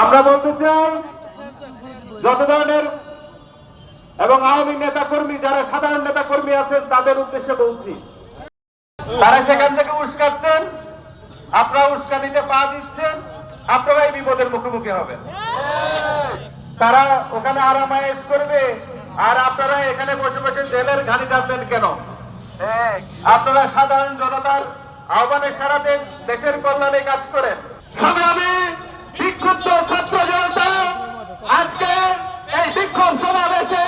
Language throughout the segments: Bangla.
আমরা বলতে চাই যত ধরনের এবং আওয়ামী নেতা কর্মী যারা সাধারণ নেতা কর্মী আছেন তাদের উদ্দেশ্যে বলছি, তারা সেখান থেকে উস্কাচ্ছেন, আপনারা উস্কানিতে পা দিচ্ছেন, আপনারাই বিপদের মুখোমুখি হবেন। তারা ওখানে আরামায়েশ করবে আর আপনারা এখানে বসে বসে জেলের ঘানি টানবেন কেন? আপনারা সাধারণ জনতার আহ্বানের সারাতে দেশের কল্যাণে কাজ করেন। সংগ্রামী বিক্ষুব্ধ ছাত্র জনতা আজকে এই বিক্ষোভ সমাবেশে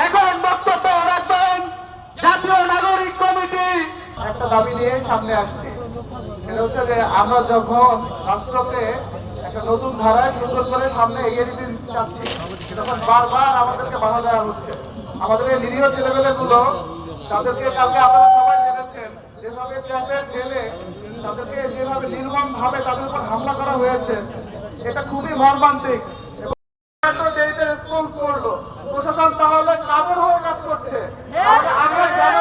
এখন বক্তব্য রাখবেন জাতীয় নাগরিক কমিটি একটা দাবি নিয়ে সামনে আসছে। সেটা হচ্ছে যে আমরা যখন রাষ্ট্রকে একটা নতুন ধারায় সুন্দর করে সামনে এগিয়ে দিতে চাচ্ছি, তখন বারবার আমাদেরকে বাধা দেওয়া হচ্ছে। আমাদের এই নিরীহ ছেলেমেয়েগুলো, তাদেরকে কালকে আপনারা সবাই জেনেছেন যেভাবে ট্র্যাপের জেলে তাদেরকে যেভাবে নির্মম ভাবে তাদের উপর হামলা করা হয়েছে, এটা খুবই মর্মান্তিক। প্রশাসন তাহলে কাদের হয়ে কাজ করছে? আমরা কেন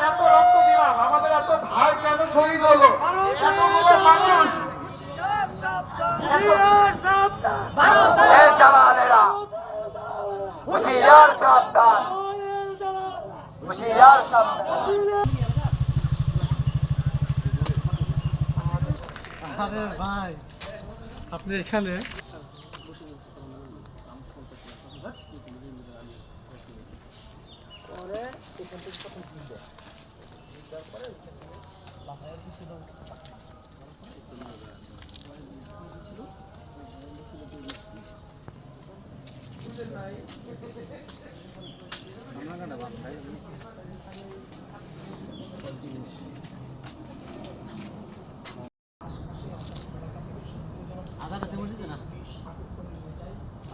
এত রক্ত দিলাম? আমাদের এত ভাই কেন শহীদ হলো? এতগুলো মানুষ আরে ভাই, আপনি এখানে